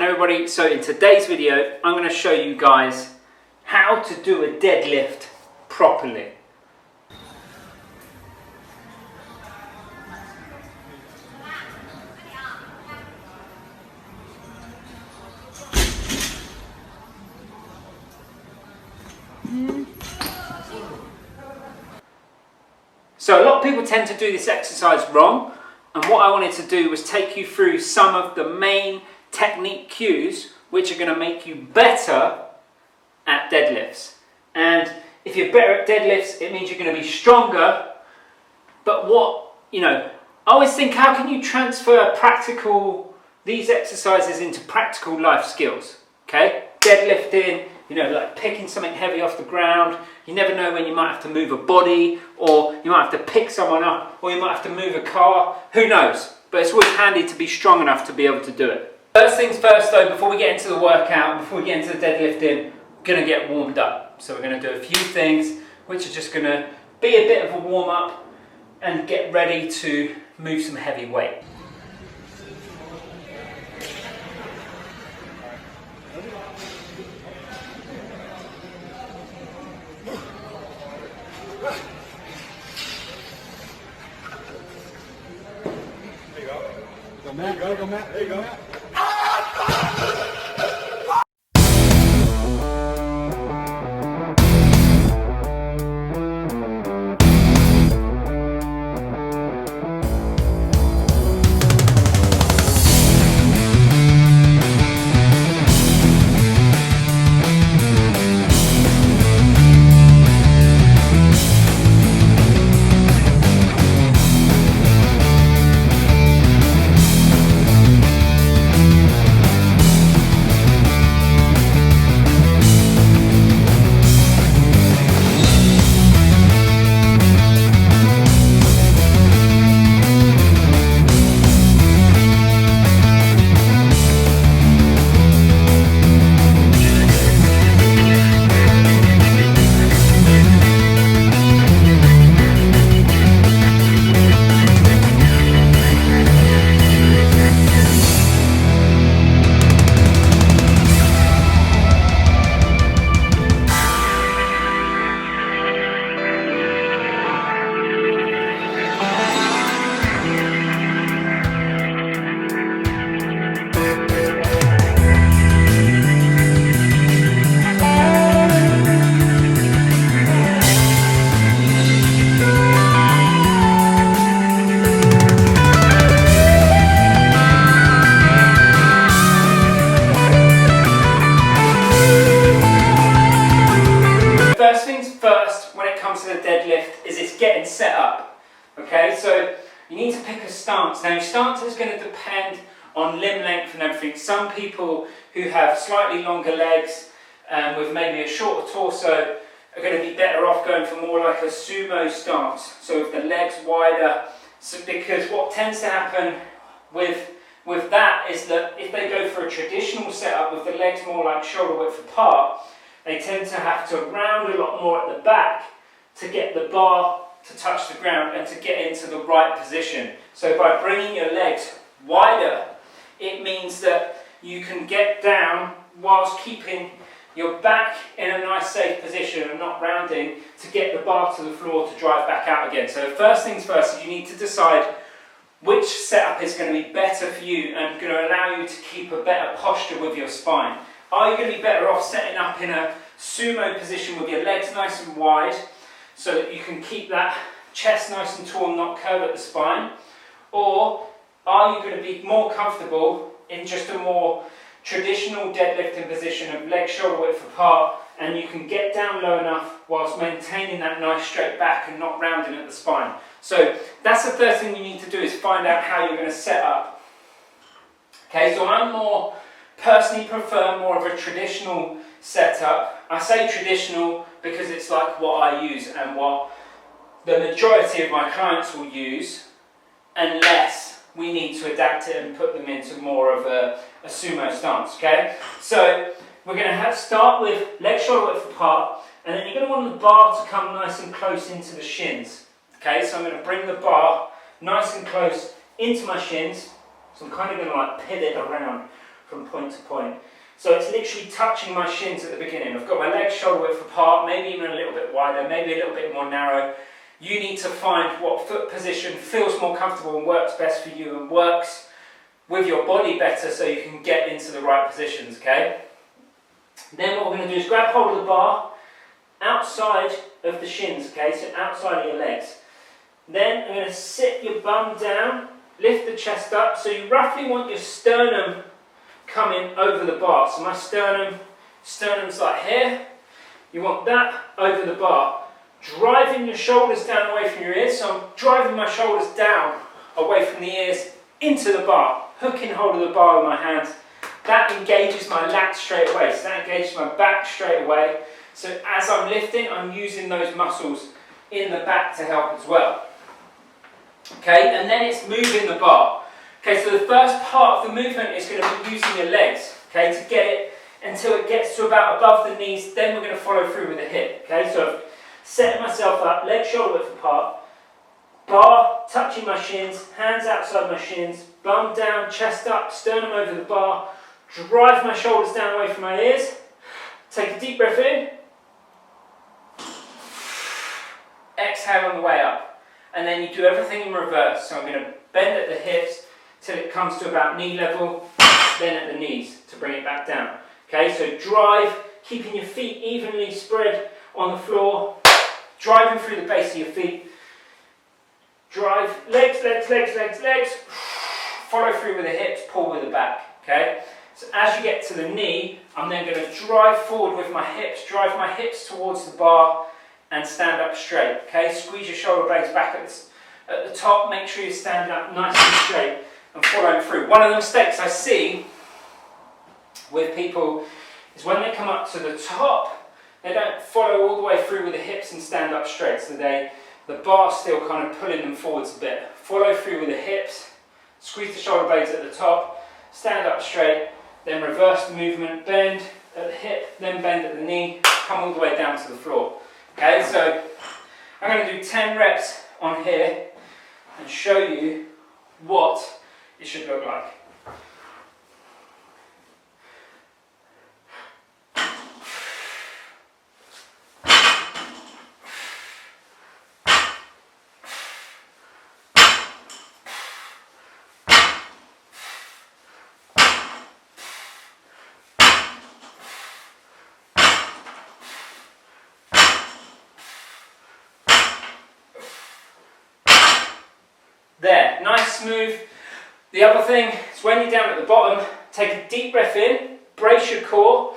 happening, everybody? So in today's video I'm going to show you guys how to do a deadlift properly. So a lot of people tend to do this exercise wrong, and what I wanted to do was take you through some of the main technique cues which are going to make you better at deadlifts. And if you're better at deadlifts, it means you're going to be stronger. But I always think, how can you transfer these exercises into practical life skills? Okay, deadlifting, like picking something heavy off the ground. You never know when you might have to move a body, or you might have to pick someone up, or you might have to move a car. Who knows? But it's always handy to be strong enough to be able to do it. First things first though, before we get into the workout, before we get into the deadlifting, we're going to get warmed up. So we're going to do a few things which are just going to be a bit of a warm up and get ready to move some heavy weight. Matt, go Matt, there you go. First things first, when it comes to the deadlift, is it's getting set up. Okay, so you need to pick a stance. Now your stance is going to depend on limb length and everything. Some people who have slightly longer legs with maybe a shorter torso are going to be better off going for more like a sumo stance. So with the legs wider, because what tends to happen with that is that if they go for a traditional setup with the legs more like shoulder width apart, they tend to have to round a lot more at the back to get the bar to touch the ground and to get into the right position. So by bringing your legs wider, it means that you can get down whilst keeping your back in a nice safe position and not rounding to get the bar to the floor to drive back out again. So first things first, you need to decide which setup is going to be better for you and going to allow you to keep a better posture with your spine. Are you going to be better off setting up in a sumo position with your legs nice and wide so that you can keep that chest nice and tall and not curve at the spine? Or are you going to be more comfortable in just a more traditional deadlifting position of legs shoulder width apart, and you can get down low enough whilst maintaining that nice straight back and not rounding at the spine? So that's the first thing you need to do, is find out how you're going to set up. Okay, so I personally prefer more of a traditional setup. I say traditional because it's like what I use and what the majority of my clients will use, unless we need to adapt it and put them into more of a sumo stance. Okay, so we're going to start with legs shoulder width apart, and then you're going to want the bar to come nice and close into the shins. Okay, so I'm going to bring the bar nice and close into my shins. So I'm kind of going to like pivot around from point to point. So it's literally touching my shins at the beginning. I've got my legs shoulder width apart, maybe even a little bit wider, maybe a little bit more narrow. You need to find what foot position feels more comfortable and works best for you and works with your body better so you can get into the right positions, okay? Then what we're going to do is grab hold of the bar outside of the shins, okay, so outside of your legs. Then I'm going to sit your bum down, lift the chest up, so you roughly want your sternum coming over the bar. So my sternum's like here, you want that over the bar. Driving your shoulders down away from your ears, so I'm driving my shoulders down away from the ears into the bar, hooking hold of the bar with my hands. That engages my lats straight away, so that engages my back straight away. So as I'm lifting, I'm using those muscles in the back to help as well. Okay, and then it's moving the bar. Okay, so the first part of the movement is going to be using your legs, okay, to get it until it gets to about above the knees, then we're going to follow through with the hip. Okay, so I've set myself up, legs shoulder width apart, bar touching my shins, hands outside my shins, bum down, chest up, sternum over the bar, drive my shoulders down away from my ears, take a deep breath in, exhale on the way up, and then you do everything in reverse. So I'm going to bend at the hips till it comes to about knee level, then at the knees to bring it back down. Okay, so drive, keeping your feet evenly spread on the floor, driving through the base of your feet, drive, legs, legs, legs, legs, legs, follow through with the hips, pull with the back, okay? So as you get to the knee, I'm then going to drive forward with my hips, drive my hips towards the bar and stand up straight, okay? Squeeze your shoulder blades back at the top, make sure you're standing up nice and straight and following through. One of the mistakes I see with people is when they come up to the top, they don't follow all the way through with the hips and stand up straight, so the bar's still kind of pulling them forwards a bit. Follow through with the hips, squeeze the shoulder blades at the top, stand up straight, then reverse the movement, bend at the hip, then bend at the knee, come all the way down to the floor. Okay, so I'm going to do 10 reps on here and show you what it should look like. There, nice, smooth. The other thing is when you're down at the bottom, take a deep breath in, brace your core,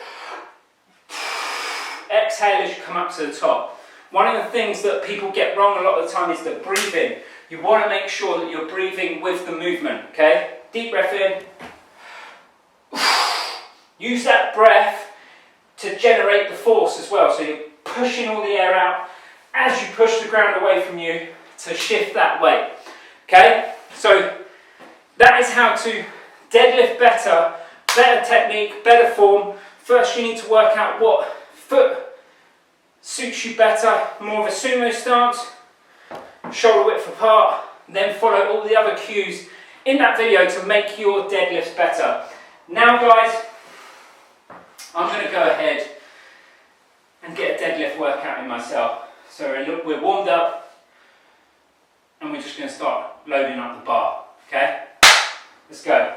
exhale as you come up to the top. One of the things that people get wrong a lot of the time is the breathing. You want to make sure that you're breathing with the movement, okay? Deep breath in. Use that breath to generate the force as well. So you're pushing all the air out as you push the ground away from you to shift that weight. Okay, so that is how to deadlift better, better technique, better form. First you need to work out what foot suits you better, more of a sumo stance, shoulder width apart, then follow all the other cues in that video to make your deadlifts better. Now guys, I'm going to go ahead and get a deadlift workout in myself. So we're warmed up, and we're just going to start loading up the bar, okay? Let's go.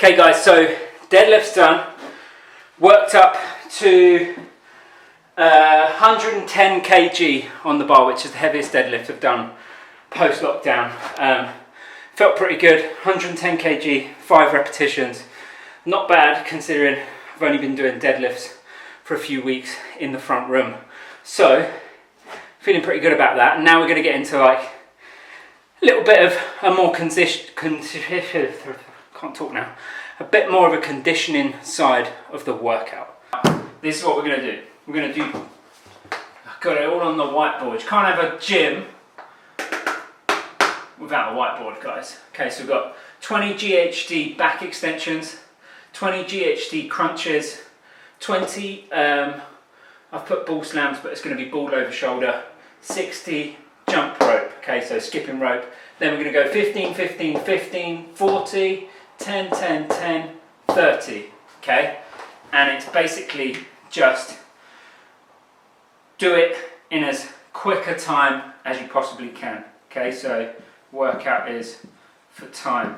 Okay guys, so deadlift's done. Worked up to 110 kg on the bar, which is the heaviest deadlift I've done post-lockdown. Felt pretty good, 110 kg, 5 repetitions. Not bad considering I've only been doing deadlifts for a few weeks in the front room. So, feeling pretty good about that. And now we're going to get into like a little bit of a more a bit more of a conditioning side of the workout. This is what we're going to do. We're going to do, I've got it all on the whiteboard. You can't have a gym without a whiteboard, guys. Okay, so we've got 20 GHD back extensions, 20 GHD crunches, 20, I've put ball slams, but it's going to be ball over shoulder, 60 jump rope, okay, so skipping rope. Then we're going to go 15, 15, 15, 40, 10, 10, 10, 30, okay? And it's basically just do it in as quick a time as you possibly can, okay? So workout is for time.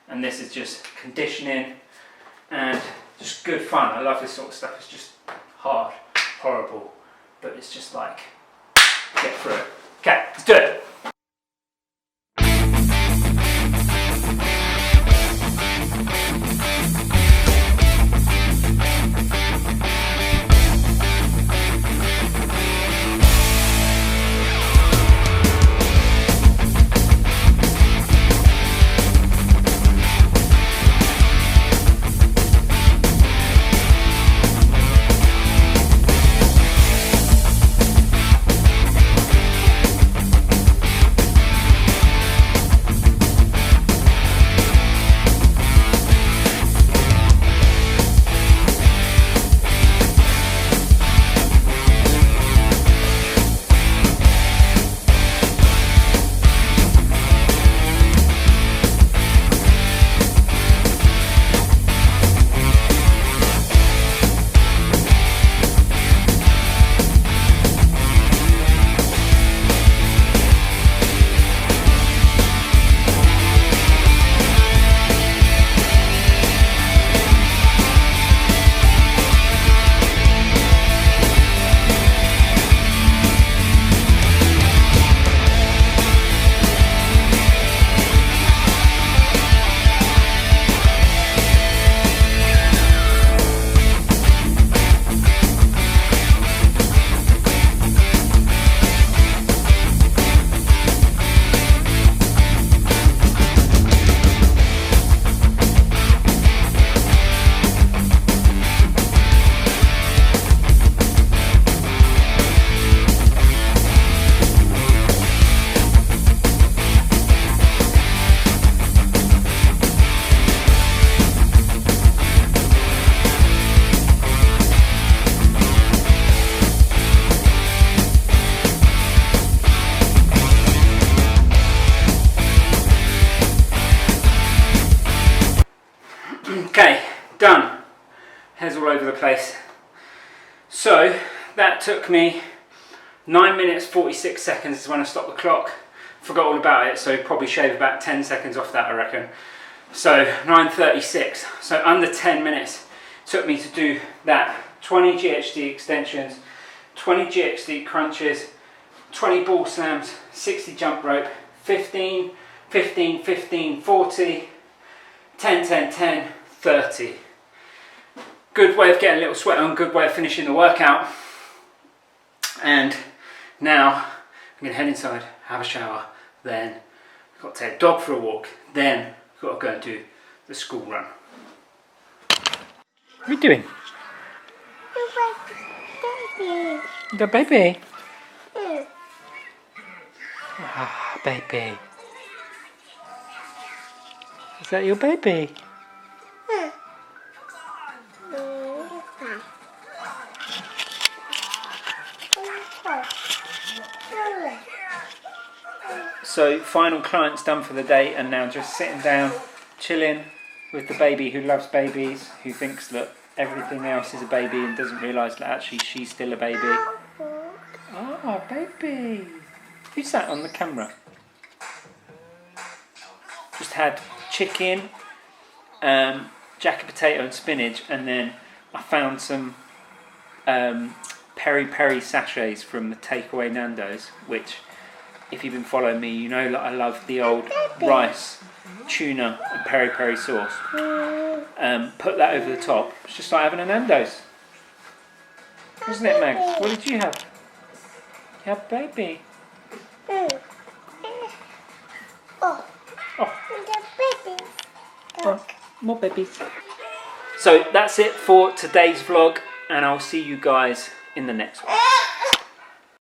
And this is just conditioning and just good fun. I love this sort of stuff. It's just hard, horrible, but it's just like, get through it. Okay, let's do it. Okay, done. Hair's all over the place. So that took me 9 minutes 46 seconds is when I stopped the clock. Forgot all about it, so probably shave about 10 seconds off that, I reckon. So 9:36, so under 10 minutes took me to do that. 20 GHD extensions, 20 GHD crunches, 20 ball slams, 60 jump rope, 15, 15, 15, 40, 10, 10, 10, 30. Good way of getting a little sweat on, good way of finishing the workout. And now I'm going to head inside, have a shower, then I've got to take a dog for a walk, then I've got to go and do the school run. What are you doing? The baby. Ah, baby. Is that your baby? So final client's done for the day and now just sitting down, chilling with the baby who loves babies, who thinks that everything else is a baby and doesn't realise that actually she's still a baby. Oh, baby. Who's that on the camera? Just had chicken, jacket potato and spinach, and then I found some peri peri sachets from the takeaway Nando's, which, if you've been following me, you know that I love the old rice, tuna and peri peri sauce. Put that over the top. It's just like having a Nando's. Wasn't it, Mags? What did you have? You have baby. Oh, more babies. So that's it for today's vlog, and I'll see you guys in the next one.